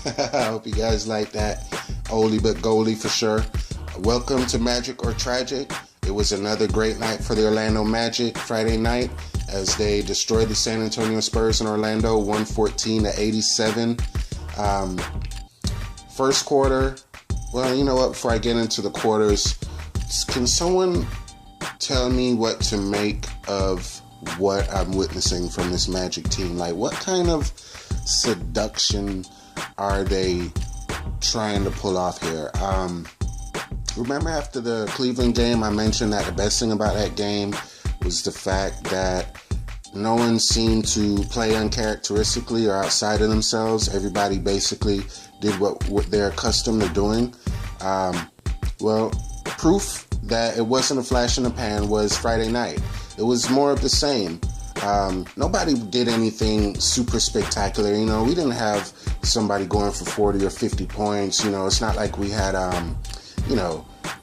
I hope you guys like that. Oldie but goldie for sure. Welcome to Magic or Tragic. It was another great night for the Orlando Magic Friday night as they destroyed the San Antonio Spurs in Orlando, 114-87. First quarter, well, you know what? Before I get into the quarters, can someone tell me what to make of what I'm witnessing from this Magic team? Like, what kind of seduction are they trying to pull off here? Remember after the Cleveland game, I mentioned that the best thing about that game was the fact that no one seemed to play uncharacteristically or outside of themselves. Everybody basically did what they're accustomed to doing. Well, proof that it wasn't a flash in the pan was Friday night. It was more of the same. Nobody did anything super spectacular. You know, we didn't have somebody going for 40 or 50 points. You know, it's not like we had,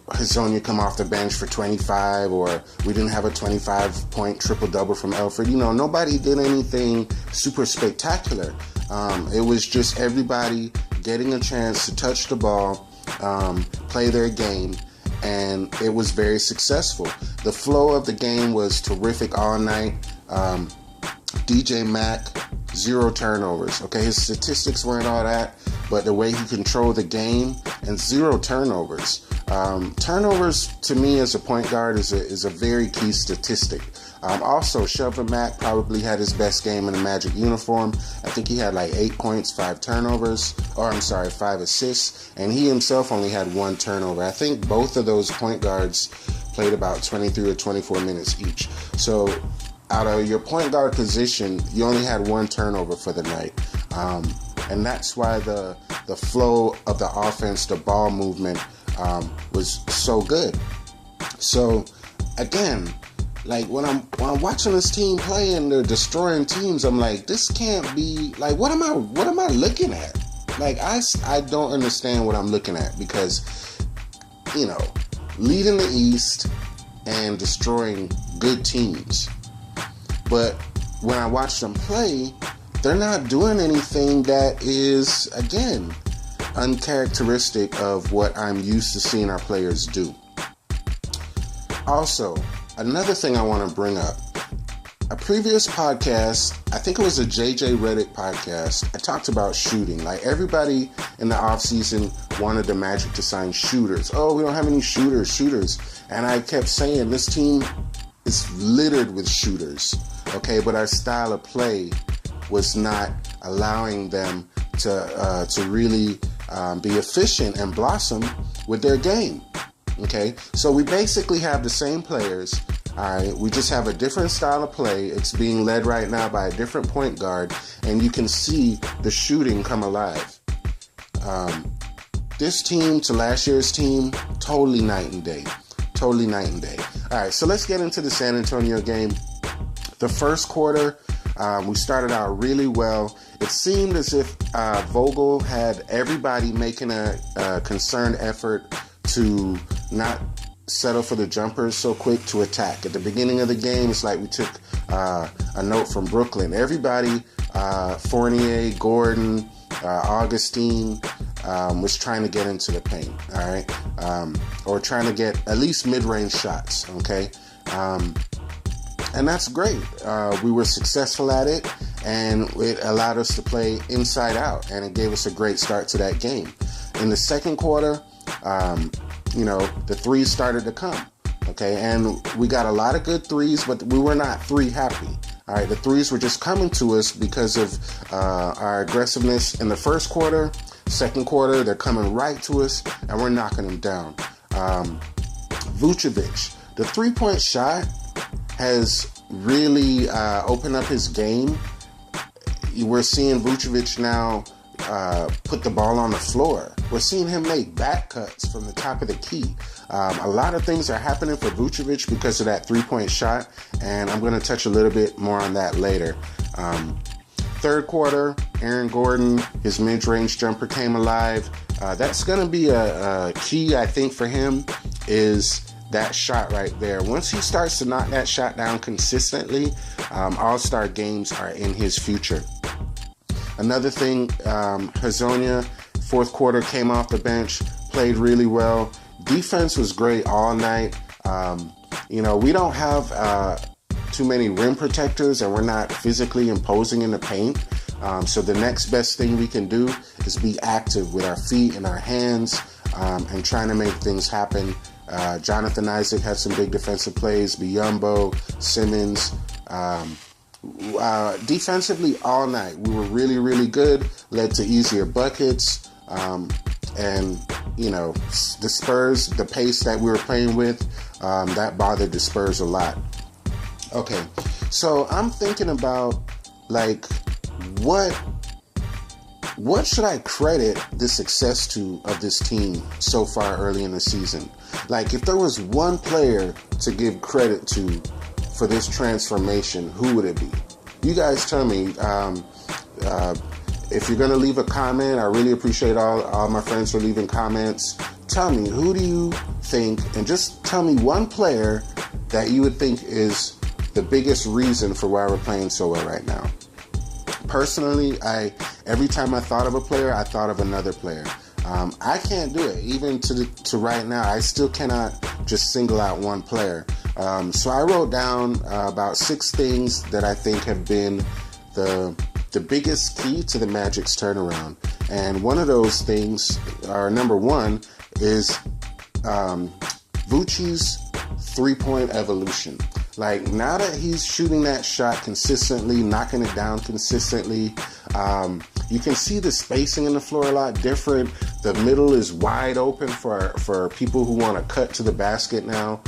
Hazonia come off the bench for 25, or we didn't have a 25-point triple-double from Elfrid. You know, nobody did anything super spectacular. It was just everybody getting a chance to touch the ball, play their game, and it was very successful. The flow of the game was terrific all night. DJ Mack, 0 turnovers. Okay, his statistics weren't all that, but the way he controlled the game, and 0 turnovers. Turnovers, to me, as a point guard, is a very key statistic. Also, Shelvin Mack probably had his best game in a Magic uniform. I think he had like 8 points, 5 assists, and he himself only had 1 turnover. I think both of those point guards played about 23 or 24 minutes each. So out of your point guard position, you only had 1 turnover for the night. And that's why the flow of the offense, the ball movement, was so good. So again, like when I'm watching this team play and they're destroying teams, I'm like, this can't be, like, what am I looking at? Like, I don't understand what I'm looking at, because, you know, leading the East and destroying good teams. But when I watch them play, they're not doing anything that is, again, uncharacteristic of what I'm used to seeing our players do. Also, another thing I want to bring up. A previous podcast, I think it was a JJ Redick podcast, I talked about shooting. Like, everybody in the offseason wanted the Magic to sign shooters. Oh, we don't have any shooters. And I kept saying, this team is littered with shooters. Okay, but our style of play was not allowing them to really be efficient and blossom with their game. Okay, so we basically have the same players. All right, we just have a different style of play. It's being led right now by a different point guard, and you can see the shooting come alive. This team to last year's team, totally night and day. All right, so let's get into the San Antonio game. The first quarter, we started out really well. It seemed as if Vogel had everybody making a concerted effort to not settle for the jumpers so quick, to attack. At the beginning of the game, it's like we took a note from Brooklyn. Everybody, Fournier, Gordon, Augustine, was trying to get into the paint, all right? Or trying to get at least mid-range shots, okay? And that's great. We were successful at it, and it allowed us to play inside out, and it gave us a great start to that game. In the second quarter, the threes started to come, okay? And we got a lot of good threes, but we were not three happy. All right, the threes were just coming to us because of our aggressiveness in the first quarter. Second quarter, they're coming right to us, and we're knocking them down. Vucevic, the three-point shot has really opened up his game. We're seeing Vucevic now put the ball on the floor. We're seeing him make back cuts from the top of the key. A lot of things are happening for Vucevic because of that three-point shot, and I'm going to touch a little bit more on that later. Third quarter, Aaron Gordon, his mid-range jumper came alive. That's going to be a key, I think, for him, is that shot right there. Once he starts to knock that shot down consistently, all-star games are in his future. Another thing, Hazonia, fourth quarter, came off the bench, played really well. Defense was great all night. We don't have too many rim protectors, and we're not physically imposing in the paint. So the next best thing we can do is be active with our feet and our hands, and trying to make things happen. Jonathan Isaac had some big defensive plays. Biyombo, Simmons. Defensively all night, we were really, really good. Led to easier buckets. And the Spurs, the pace that we were playing with, that bothered the Spurs a lot. Okay, so I'm thinking about, what should I credit the success of this team so far early in the season? If there was one player to give credit to for this transformation, who would it be? You guys tell me. If you're going to leave a comment, I really appreciate all my friends for leaving comments. Tell me, who do you think, and just tell me one player that you would think is the biggest reason for why we're playing so well right now. Personally, every time I thought of a player, I thought of another player. I can't do it. Even to right now, I still cannot just single out one player. So I wrote down about 6 things that I think have been the biggest key to the Magic's turnaround. And one of those things, or number one, is Vooch's three-point evolution. Now that he's shooting that shot consistently, knocking it down consistently, you can see the spacing in the floor a lot different. The middle is wide open for people who want to cut to the basket now.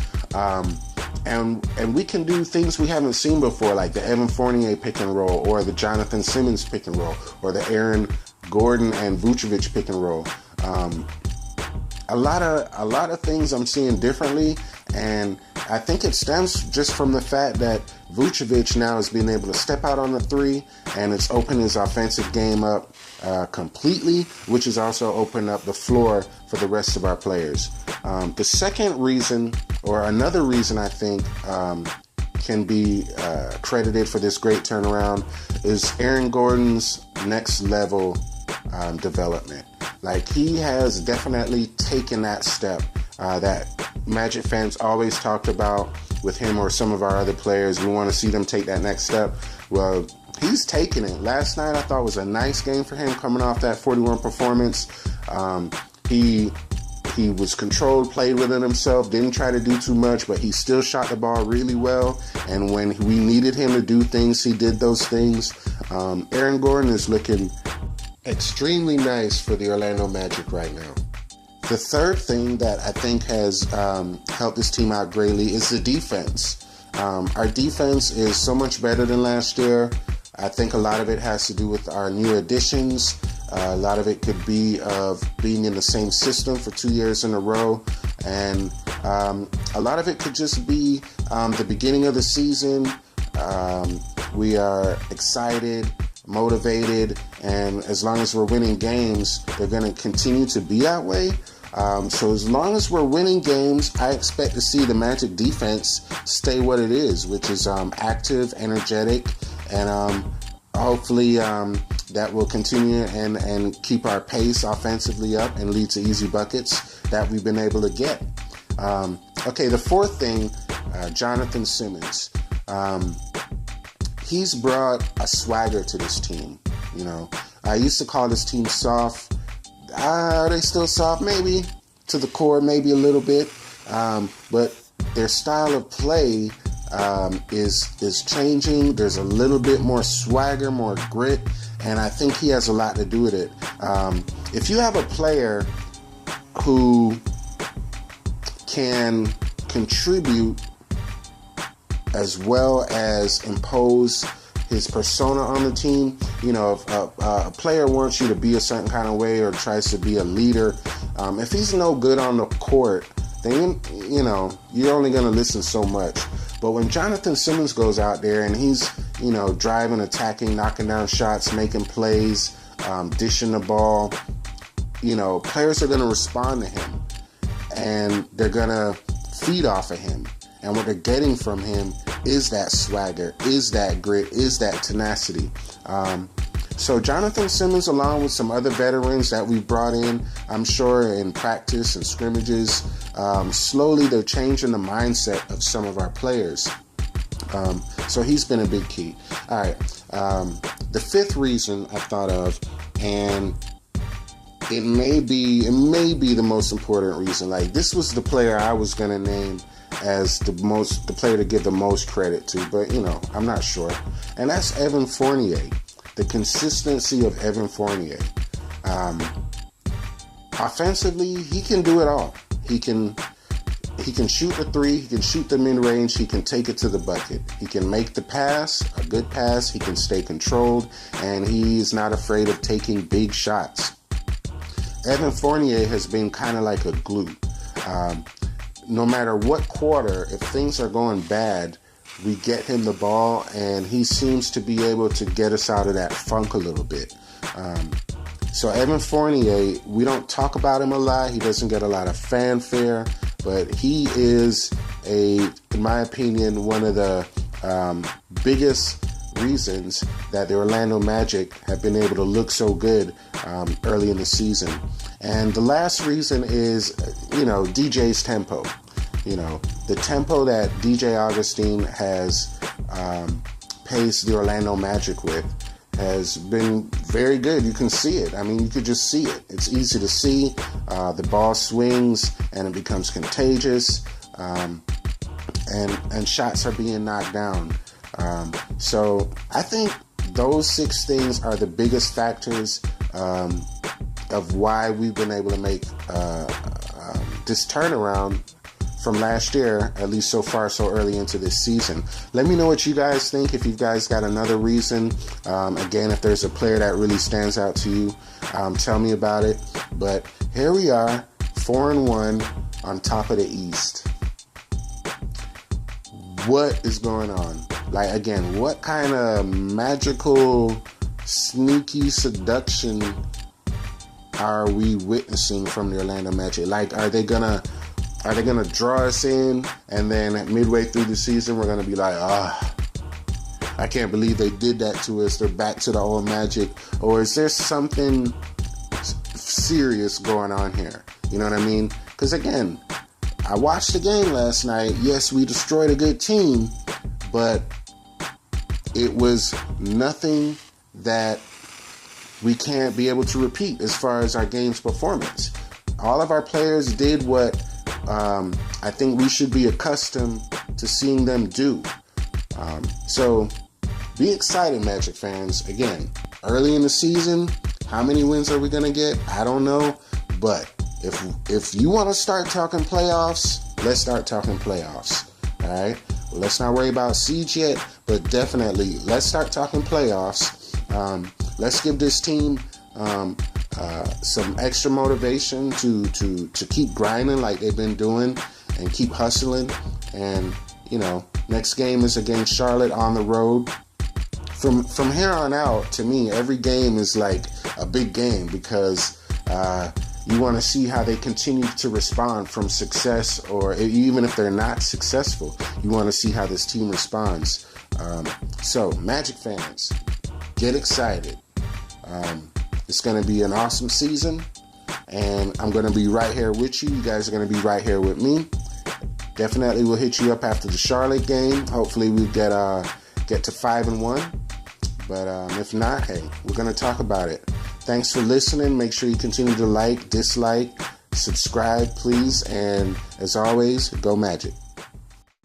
And we can do things we haven't seen before, like the Evan Fournier pick and roll, or the Jonathan Simmons pick and roll, or the Aaron Gordon and Vucevic pick and roll. A lot of things I'm seeing differently, and I think it stems just from the fact that Vucevic now is being able to step out on the three, and it's opened his offensive game up completely, which has also opened up the floor for the rest of our players. The second reason, or another reason I think can be credited for this great turnaround, is Aaron Gordon's next level development. He has definitely taken that step that Magic fans always talked about with him or some of our other players. We want to see them take that next step. Well, he's taken it. Last night I thought was a nice game for him, coming off that 41 performance. He was controlled, played within himself, didn't try to do too much, but he still shot the ball really well. And when we needed him to do things, he did those things. Aaron Gordon is looking extremely nice for the Orlando Magic right now. The third thing that I think has helped this team out greatly is the defense. Our defense is so much better than last year. I think a lot of it has to do with our new additions. A lot of it could be of being in the same system for 2 years in a row. And a lot of it could just be the beginning of the season. We are excited, motivated, and as long as we're winning games, they're going to continue to be that way. So as long as we're winning games, I expect to see the Magic defense stay what it is, which is active, energetic, and hopefully that will continue and keep our pace offensively up and lead to easy buckets that we've been able to get. Okay, the fourth thing, Jonathan Simmons. He's brought a swagger to this team. I used to call this team soft. Are they still soft? Maybe to the core, maybe a little bit. But their style of play is changing. There's a little bit more swagger, more grit, and I think he has a lot to do with it. If you have a player who can contribute as well as impose his persona on the team, if a player wants you to be a certain kind of way or tries to be a leader, if he's no good on the court, then you're only going to listen so much. But when Jonathan Simmons goes out there and he's driving, attacking, knocking down shots, making plays, dishing the ball, players are going to respond to him, and they're going to feed off of him. And what they're getting from him is that swagger, is that grit, is that tenacity. So Jonathan Simmons, along with some other veterans that we've brought in, I'm sure in practice and scrimmages, slowly they're changing the mindset of some of our players. So he's been a big key. All right. The fifth reason I thought of, and it may be the most important reason. Like, this was the player I was going to name as the player to give the most credit to, but I'm not sure. And that's Evan Fournier. The consistency of Evan Fournier. Offensively, he can do it all. He can shoot the three, he can shoot the mid-range, he can take it to the bucket. He can make the pass, a good pass, he can stay controlled, and he's not afraid of taking big shots. Evan Fournier has been kind of like a glue. No matter what quarter, if things are going bad, we get him the ball, and he seems to be able to get us out of that funk a little bit. So Evan Fournier, we don't talk about him a lot. He doesn't get a lot of fanfare, but he is, in my opinion, one of the biggest reasons that the Orlando Magic have been able to look so good early in the season. And the last reason is, DJ's tempo. The tempo that DJ Augustine has paced the Orlando Magic with has been very good. You can see it. I mean, you could just see it. It's easy to see. The ball swings and it becomes contagious, and shots are being knocked down. So I think those 6 things are the biggest factors of why we've been able to make this turnaround from last year, at least so far, so early into this season. Let me know what you guys think. If you guys got another reason, again, if there's a player that really stands out to you, tell me about it. But here we are, 4-1 on top of the East. What is going on? Like, again, what kind of magical, sneaky seduction are we witnessing from the Orlando Magic? Like, are they gonna draw us in, and then midway through the season we're gonna be like, I can't believe they did that to us. They're back to the old Magic. Or is there something serious going on here? You know what I mean? Because again, I watched the game last night. Yes, we destroyed a good team, but it was nothing that we can't be able to repeat as far as our game's performance. All of our players did what I think we should be accustomed to seeing them do. So be excited, Magic fans. Again, early in the season, how many wins are we going to get? I don't know. But if you want to start talking playoffs, let's start talking playoffs. All right? Well, let's not worry about seeds yet, but definitely let's start talking playoffs. Let's give this team some extra motivation to keep grinding like they've been doing and keep hustling. And next game is against Charlotte on the road. From here on out, to me, every game is like a big game, because you want to see how they continue to respond from success, or even if they're not successful, you want to see how this team responds. So Magic fans, get excited. It's going to be an awesome season, and I'm going to be right here with you. You guys are going to be right here with me. Definitely will hit you up after the Charlotte game. Hopefully we get to 5-1. But if not, hey, we're going to talk about it. Thanks for listening. Make sure you continue to like, dislike, subscribe, please. And as always, go Magic.